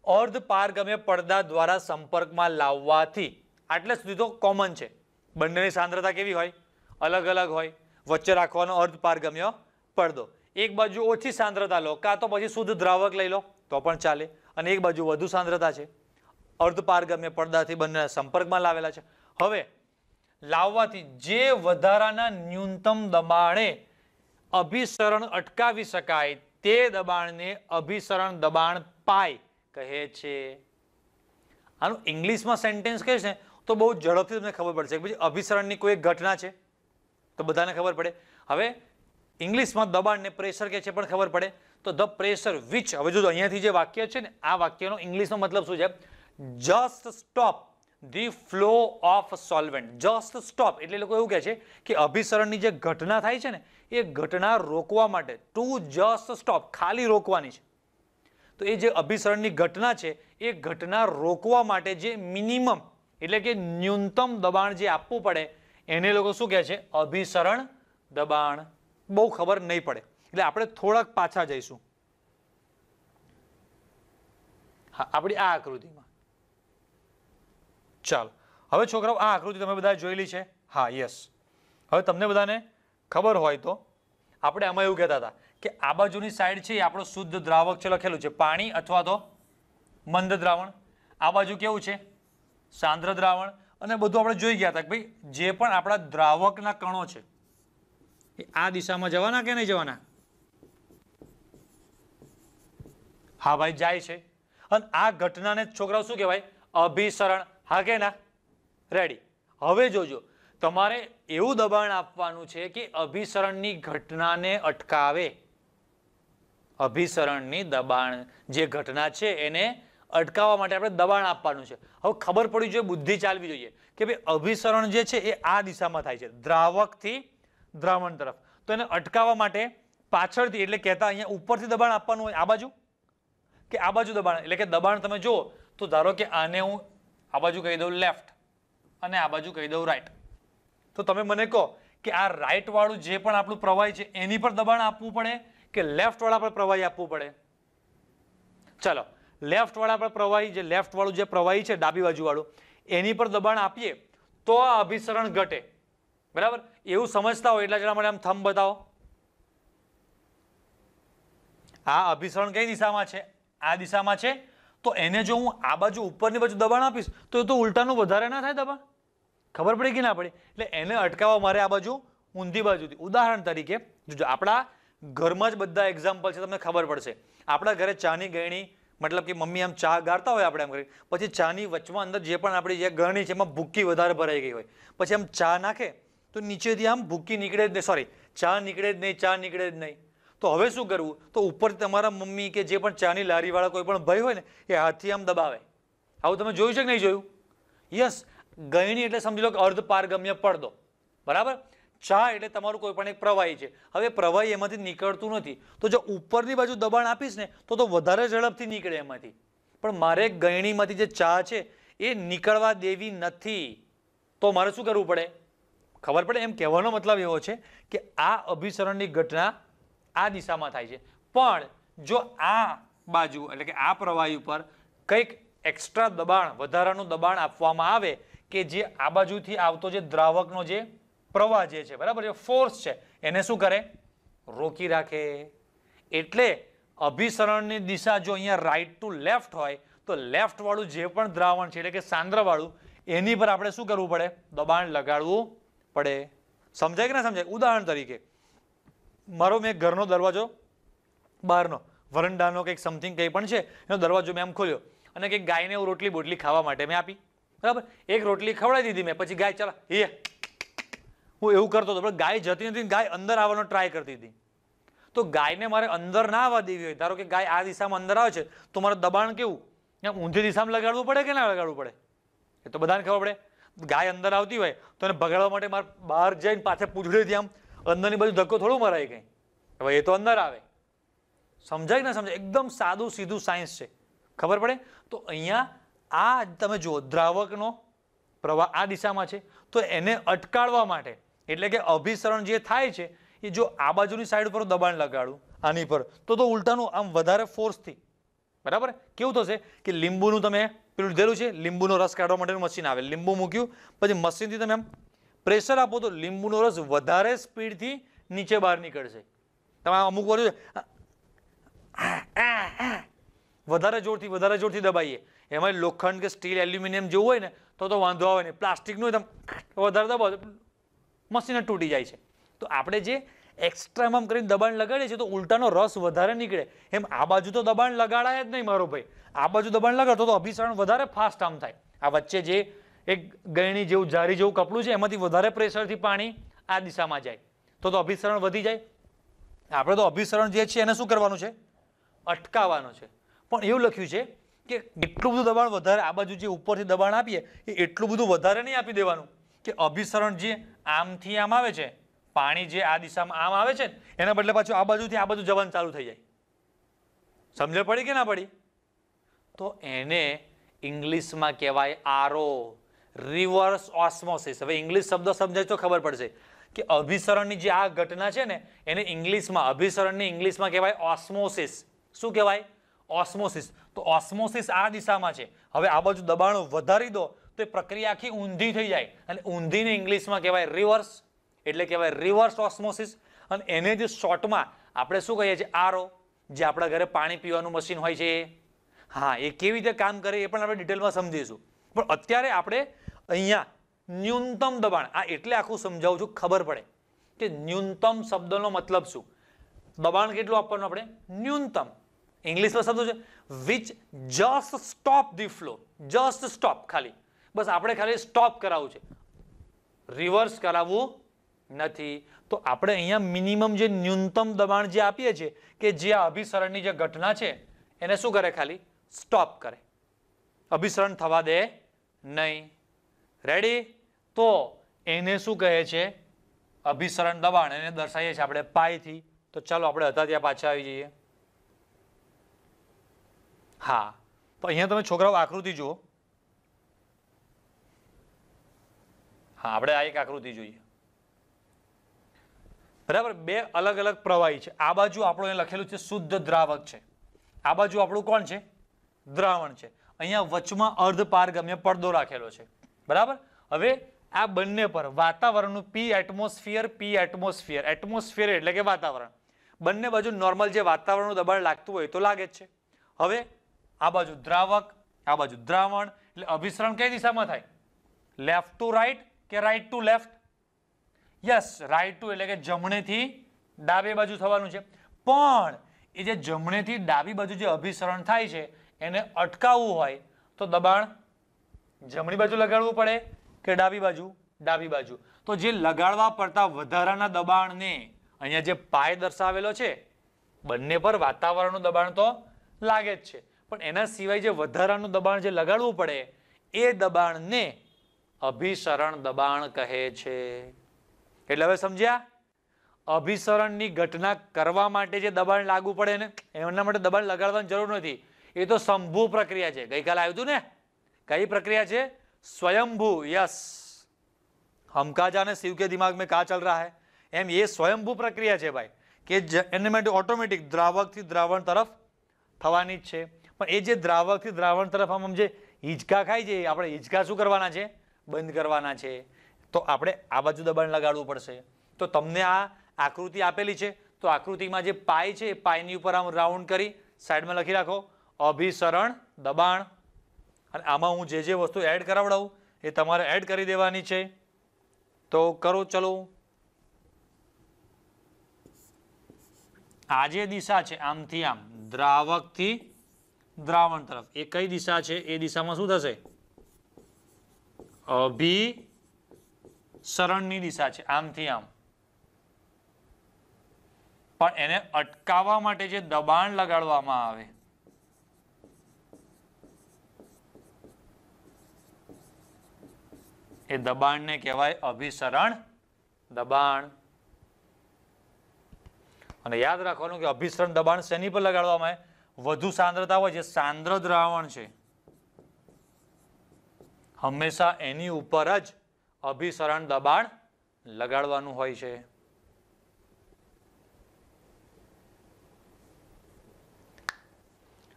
Speaker 1: અર્ધપારગમ્ય પડદા દ્વારા સંપર્કમાં લાવવાથી, આટલે સુધી તો કોમન છે, બંનેની સાંદ્રતા કેવી હોય, અલગ અલગ હોય, વચ્ચે રાખવાનો અર્ધપારગમ્ય પડદો. એક બાજુ ઓછી સાંદ્રતા લો, કાં તો પછી શુદ્ધ દ્રાવક લઈ લો તો પણ ચાલે, અને એક બાજુ વધુ સાંદ્રતા છે, અર્ધપારગમ્ય પડદાથી બંને સંપર્કમાં લાવેલા છે. હવે લાવવાથી જે વધારાના ન્યૂનતમ દબાણે અભિસરણ અટકાવી શકાય તે દબાણને અભિસરણ દબાણ પાય કહે છે. આનું ઇંગ્લિશમાં સેન્ટેન્સ કહીશ ને તો બહુ ઝડપથી તમને ખબર પડશે કે પછી અભિસરણની કોઈ એક ઘટના છે તો બધાને ખબર પડે. હવે ઇંગ્લિશમાં દબાણને પ્રેશર કહે છે પણ ખબર પડે, તો ધ પ્રેશર વિચ, હવે જો અહીંયાથી જે વાક્ય છે ને આ વાક્યનો ઇંગ્લિશનો મતલબ શું છે, just stop the flow of solvent. Just stop એટલે લોકો એવું કહે છે કે અભિસરણની જે ઘટના થાય છે ને એ ઘટના રોકવા માટે, ટુ જસ્ટ સ્ટોપ, ખાલી રોકવાની છે. તો એ જે અભિસરણની ઘટના છે એ ઘટના રોકવા માટે જે મિનિમમ એટલે કે ન્યૂનતમ દબાણ જે આપવું પડે એને લોકો શું કહે છે, અભિસરણ દબાણ. બહુ ખબર નહીં પડે એટલે આપણે થોડાક પાછા જઈશું. હા, આપણી આ આકૃતિમાં. ચાલો હવે છોકરાઓ આ આકૃતિ તમે બધા જોયેલી છે? હા, યસ. હવે તમને બધાને ખબર હોય તો આપણે આમાં એવું કહેતા હતા કે આ બાજુની સાઈડ છે એ આપણો શુદ્ધ દ્રાવક છે, લખેલું છે પાણી અથવા તો મંદ દ્રાવણ. આ બાજુ કેવું છે, સાંદ્ર દ્રાવણ. અને બધું આપણે જોઈ ગયા હતા કે ભાઈ જે પણ આપણા દ્રાવકના કણો છે એ આ દિશામાં જવાના કે નહીં જવાના? હા ભાઈ, જાય છે. અને આ ઘટનાને છોકરાઓ શું કહેવાય, અભિસરણ. હા કે ના? રેડી. હવે જોજો, તમારે એવું દબાણ આપવાનું છે કે અભિસરણની ઘટનાને અટકાવે. અભિસરણની દબાણ જે ઘટના છે એને અટકાવવા માટે આપણે દબાણ આપવાનું છે. હવે ખબર પડવી જોઈએ, બુદ્ધિ ચાલવી જોઈએ કે ભાઈ અભિસરણ જે છે એ આ દિશામાં થાય છે, દ્રાવકથી દ્રાવણ તરફ. તો એને અટકાવવા માટે પાછળથી એટલે કહેતા અહીંયા ઉપરથી દબાણ આપવાનું હોય, આ બાજુ કે આ બાજુ દબાણ. એટલે કે દબાણ તમે જુઓ તો ધારો કે આને હું આ બાજુ કહી દઉં લેફ્ટ અને આ બાજુ કહી દઉં રાઈટ. તો તમે મને કહો કે આ રાઈટ વાળું જે પણ આપણું પ્રવાહી છે એની પર દબાણ આપવું પડે કે લેફ્ટ વાળા પર પ્રવાહી આપવું પડે? ચાલો, લેફ્ટ વાળા પર પ્રવાહી, જે લેફ્ટ વાળું જે પ્રવાહી છે ડાબી બાજુ વાળું, એની પર દબાણ આપીએ તો આ અભિસરણ ઘટે. બરાબર? એવું સમજતા હોય એટલા જણા મને આમ થંબ બતાવો. આ અભિસરણ કઈ દિશામાં છે? આ દિશામાં છે. તો એને જો હું આ બાજુ ઉપરની બાજુ દબાણ આપીશ તો ઉલટાનું વધારે ના થાય દબાણ? ખબર પડી કે ના પડી? એટલે એને અટકાવવા મારે આ બાજુ ઊંધી બાજુથી. ઉદાહરણ તરીકે જોજો, આપણા ઘરમાં જ બધા એક્ઝામ્પલ છે, તમને ખબર પડશે. આપણા ઘરે ચાની ગળણી, મતલબ કે મમ્મી આમ ચા ગાળતા હોય આપણે એમ કરી, પછી ચાની વચમાં અંદર જે પણ આપણી જે ગળણી છે એમાં ભૂકી વધારે ભરાઈ ગઈ હોય, પછી આમ ચા નાખે તો નીચેથી આમ ભૂકી નીકળે જ નહીં, સોરી ચા નીકળે જ નહીં, ચા નીકળે જ નહીં. તો હવે શું કરવું? તો ઉપર તમારા મમ્મી કે જે પણ ચાની લારીવાળા કોઈ પણ ભાઈ હોય ને એ હાથથી આમ દબાવે. આવું તમે જોયું છે કે નહીં જોયું? યસ. ગળણી એટલે સમજી લો કે અર્ધપારગમ્ય પડદો. બરાબર? ચા એટલે તમારું કોઈ પણ એક પ્રવાહી છે. હવે પ્રવાહી એમાંથી નીકળતું નથી, તો જો ઉપરની બાજુ દબાણ આપીશ ને તો વધારે ઝડપથી નીકળે એમાંથી. પણ મારે ગળણીમાંથી જે ચા છે એ નીકળવા દેવી નથી, તો મારે શું કરવું પડે? ખબર પડે? એમ કહેવાનો મતલબ એવો છે કે આ અભિસરણની ઘટના આ દિશામાં થાય છે, પણ જો આ બાજુ એટલે કે આ પ્રવાહી ઉપર કંઈક એક્સ્ટ્રા દબાણ, વધારાનું દબાણ આપવામાં આવે કે જે આ બાજુથી આવતો જે દ્રાવકનો જે પ્રવાહ જે છે, બરાબર, જે ફોર્સ છે એને શું કરે? રોકી રાખે. એટલે અભિસરણની દિશા જો અહીંયા રાઈટ ટુ લેફ્ટ હોય તો લેફ્ટ વાળું જે પણ દ્રાવણ છે એટલે કે સાંદ્ર વાળું એની પર આપણે શું કરવું પડે? દબાણ લગાડવું પડે. સમજાય કે ના સમજાય? ઉદાહરણ તરીકે મારો મેં ઘરનો દરવાજો બહારનો વરંડાનો કંઈક સમથિંગ કંઈ પણ છે એનો દરવાજો મેં આમ ખોલ્યો અને કંઈક ગાયને હું રોટલી બોટલી ખાવા માટે મેં આપી. બરાબર? એક રોટલી ખવડાવી દીધી મેં, પછી ગાય ચાલો હું એવું કરતો હતો, ગાય જતી નથી, ગાય અંદર આવવાનો ટ્રાય કરતી હતી. તો ગાયને મારે અંદર ના આવવા દેવી હોય, ધારો કે ગાય આ દિશામાં અંદર આવે છે તો મારે દબાણ કેવું ઊંધી દિશામાં લગાડવું પડે કે ના લગાડવું પડે? એ તો બધાને ખબર પડે. ગાય અંદર આવતી હોય તો એને ભગાડવા માટે મારે બહાર જઈને પાછળ પૂંછડીથી આમ અંદરની બાજુ ધક્કો થોડું મરાય કંઈ, હવે એ તો અંદર આવે. સમજાય કે ના સમજાય? એકદમ સાદું સીધું સાયન્સ છે, ખબર પડે? તો અહીંયા આ તમે જુઓ દ્રાવકનો પ્રવાહ આ દિશામાં છે, તો એને અટકાવવા માટે એટલે કે અભિસરણ જે થાય છે એ જો આ બાજુની સાઈડ પર દબાણ લગાડું આની પર તો ઉલટાનું આમ વધારે ફોર્સથી, બરાબર કેવું થશે કે લીંબુનું તમે પેલું લીધેલું છે, લીંબુનો રસ કાઢવા માટેનું મશીન આવે, લીંબુ મૂક્યું પછી મશીનથી તમે આમ પ્રેશર આપો તો લીંબુનો રસ વધારે સ્પીડથી નીચે બહાર નીકળશે. તમે અમુક વાર વધારે જોરથી દબાઈએ, એમાં લોખંડ કે સ્ટીલ એલ્યુમિનિયમ જેવું હોય ને તો વાંધો આવે નહીં, પ્લાસ્ટિકનું એકદમ વધારે દબાવો મશીન તૂટી જાય છે. તો આપણે જે એક્સ્ટ્રામાં કરીને દબાણ લગાડીએ છીએ તો ઉલટાનો રસ વધારે નીકળે. એમ આ બાજુ તો દબાણ લગાડાય જ નહીં મારો ભાઈ, આ બાજુ દબાણ લગાડતો તો અભિસરણ વધારે ફાસ્ટ આમ થાય. આ વચ્ચે જે એક ગળણી જેવું જારી જેવું કપડું છે એમાંથી વધારે પ્રેશરથી પાણી આ દિશામાં જાય તો અભિસરણ વધી જાય. આપણે તો અભિસરણ જે છે એને શું કરવાનું છે? અટકાવવાનું છે. પણ એવું લખ્યું છે કે એટલું બધું દબાણ વધારે આ બાજુ જે ઉપરથી દબાણ આપીએ એ એટલું બધું વધારે નહીં આપી દેવાનું કે અભિસરણ જે આમથી આમ આવે છે, પાણી જે આ દિશામાં આમ આવે છે એના બદલે પાછું આ બાજુથી આ બાજુ જવાનું ચાલુ થઈ જાય. સમજણ પડી કે ના પડી? તો એને ઇંગ્લિશમાં કહેવાય આરઓ, રિવર્સ ઓસ્મોસિસ. હવે ઇંગ્લિશ શબ્દ સમજાય તો ખબર પડશે કે અભિસરણની જે આ ઘટના છે ને એને ઇંગ્લિશમાં અભિસરણની ઇંગ્લિશમાં કહેવાય ઓસ્મોસિસ. શું કહેવાય? ઓસ્મોસિસ. તો ઓસ્મોસિસ આ દિશામાં છે, હવે આ બાજુ દબાણો વધારી દો તો એ પ્રક્રિયા આખી ઊંધી થઈ જાય અને ઊંધીને ઇંગ્લિશમાં કહેવાય રિવર્સ, એટલે કહેવાય રિવર્સ ઓસ્મોસિસ. અને એને જે શોર્ટમાં આપણે શું કહીએ છીએ? આરઓ, જે આપણા ઘરે પાણી પીવાનું મશીન હોય છે. હા, એ કેવી રીતે કામ કરે એ પણ આપણે ડિટેલમાં સમજીશું. પણ અત્યારે આપણે અહીંયા ન્યૂનતમ દબાણ, આ એટલે આખું સમજાવું છું ખબર પડે કે ન્યૂનતમ શબ્દનો મતલબ શું. દબાણ કેટલું આપવાનું આપણે? ન્યૂનતમ. ઇંગ્લિશમાં શબ્દ છે which just stop the flow, just stop, ખાલી બસ આપણે ખાલી સ્ટોપ કરાવવું છે, રિવર્સ કરાવવું નથી. તો આપણે અહીંયા મિનિમમ જે ન્યૂનતમ દબાણ જે આપીએ છીએ કે જે આ અભિસરણની જે ઘટના છે એને શું કરે? ખાલી સ્ટોપ કરે, અભિસરણ થવા દે નહીં. રેડી? તો એને શું કહે છે? અભિસરણ દબાણ. એને દર્શાવીએ છીએ આપણે પાઈથી. તો ચાલો આપણે હતા ત્યાં પાછા આવી જઈએ. હા, તો અહીંયા તમે છોકરાઓ આકૃતિ જુઓ. હા, આપણે આ એક આકૃતિ જોઈએ, બરાબર. બે અલગ અલગ પ્રવાહી છે. આ બાજુ આપણું લખેલું છે શુદ્ધ દ્રાવક છે, આ બાજુ આપણું કોણ છે? દ્રાવણ છે. અહીંયા વચમાં અર્ધપારગમ્ય પડદો રાખેલો છે, બરાબર. હવે આ બંને પર વાતાવરણનું પી એટમોસ્ફિયર, એટમોસ્ફિયર એટલે કે વાતાવરણ, બંને બાજુ નોર્મલ જે વાતાવરણનું દબાણ લાગતું હોય તો લાગે જ છે. હવે આ બાજુ દ્રાવક, આ બાજુ દ્રાવણ, એટલે અભિસરણ કઈ દિશામાં થાય? લેફ્ટ ટુ રાઈટ કે right to left? Yes, right to એટલે કે જમણેથી ડાબે બાજુ થવાનું છે. પણ એ જે જમણેથી ડાબી બાજુ જે અભિસરણ થાય છે એને અટકાવવું હોય તો દબાણ જમણી બાજુ લગાડવું પડે કે ડાબી બાજુ? ડાબી બાજુ. તો જે લગાડવા પડતા વધારાના દબાણને અહીંયા જે પાય દર્શાવેલો છે, બંને પર વાતાવરણનું દબાણ તો લાગે જ છે, પણ એના સિવાય જે વધારાનું દબાણ જે લગાડવું પડે એ દબાણને અભિસરણ દબાણ કહે છે. એટલે હવે સમજ્યા? અભિસરણની ઘટના કરવા માટે જે દબાણ લાગુ પડે ને એના માટે દબાણ લગાડવાની જરૂર નથી. એ તો સંભુ પ્રક્રિયા છે. ગઈકાલે આવ્યું હતું ને, કઈ પ્રક્રિયા છે? स्वयंभू. यस, हम कहा जाने शिव के दिमाग में क्या चल रहा है, एम ये स्वयंभू प्रक्रिया है भाई કે એને માટે ઓટોમેટિક દ્રાવકથી દ્રાવણ તરફ થવાની જ છે. પણ એ જે દ્રાવકથી દ્રાવણ તરફ આમ જે હિંચકા ખાય છે આપણે હિંચકા શું કરવાના છે? બંધ કરવાના છે. તો આપણે આ બાજુ દબાણ લગાડવું પડશે. તો તમને આ આકૃતિ આપેલી છે, તો આકૃતિમાં જે પાય છે એ પાયની ઉપર આમ રાઉન્ડ કરી સાઈડમાં લખી રાખો અભિસરણ દબાણ. અને આમાં હું જે વસ્તુ એડ કરાવડાવું એ તમારે એડ કરી દેવાની છે. તો કરો ચલો. આ જે દિશા છે આમથી આમ દ્રાવકથી દ્રાવણ તરફ એ કઈ દિશા છે? એ દિશામાં શું થશે? અભિસરણની દિશા છે, આમથી આમ. પણ એને અટકાવવા માટે જે દબાણ લગાડવામાં આવે એ દબાણને કહેવાય અભિસરણ દબાણ. અને યાદ રાખવાનું કે અભિસરણ દબાણ શેની પર લગાડવામાં આવે? વધુ સાંદ્રતા હોય, જે સાંદ્ર દ્રાવણ છે હંમેશા એની ઉપર જ અભિસરણ દબાણ લગાડવાનું હોય છે.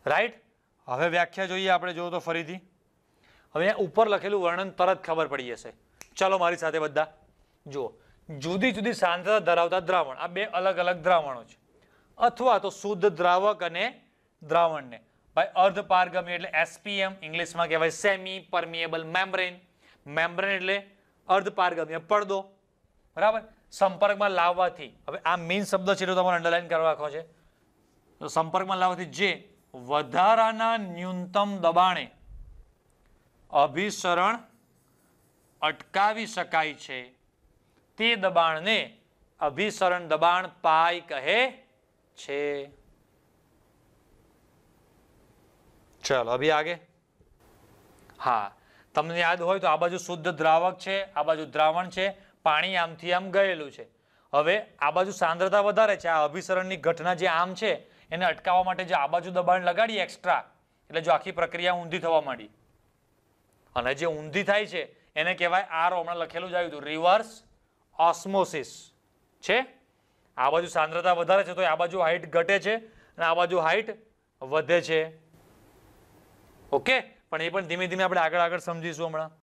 Speaker 1: રાઈટ. હવે વ્યાખ્યા જોઈએ આપણે, જો તો ફરીથી હવે ઉપર લખેલું વર્ણન તરત ખબર પડી જશે. ચલો મારી સાથે બધા જુઓ. જુદી જુદી સાંદ્રતા ધરાવતા દ્રાવણ, આ બે અલગ અલગ દ્રાવણો છે. અથવા તો શુદ્ધ દ્રાવક અને દ્રાવણને ભાઈ અર્ધપારગમ્ય એટલે SPM, ઇંગ્લિશમાં કહેવાય સેમી પરમિએબલ મેમ્બ્રેન. મેમ્બ્રેન એટલે અર્ધપારગમ્ય પડદો, બરાબર. સંપર્કમાં લાવવાથી, હવે આ મેઇન શબ્દ છે તો તમારે અંડરલાઈન કરવા રાખવો છે. તો સંપર્કમાં લાવવાથી જે વધારાના ન્યૂનતમ દબાણે અભિસરણ અટકાવી શકાય છે તે દબાણને અભિસરણ દબાણ પાઈ કહે છે. ચલો અભી આગે. હા, તમને યાદ હોય તો આ બાજુ શુદ્ધ દ્રાવક છે, આ બાજુ દ્રાવણ છે, પાણી આમથી આમ ગયેલું છે. હવે આ બાજુ સાંદ્રતા વધારે છે, આ અભિસરણની ઘટના જે આમ છે એને અટકાવવા માટે જે આ બાજુ દબાણ લગાડીએ એક્સ્ટ્રા, એટલે જો આખી પ્રક્રિયા ઊંધી થવા માંડી, અને જે ઊંધી થાય છે એને કહેવાય આર. હમણાં લખેલું જ આવ્યું હતું, રિવર્સ ઓસ્મોસિસ છે. આ બાજુ સાંદ્રતા વધારે છે તો આ બાજુ હાઈટ ઘટે છે અને આ બાજુ હાઈટ વધે છે. ઓકે, પણ એ પણ ધીમે ધીમે આપણે આગળ આગળ સમજીશું હમણાં.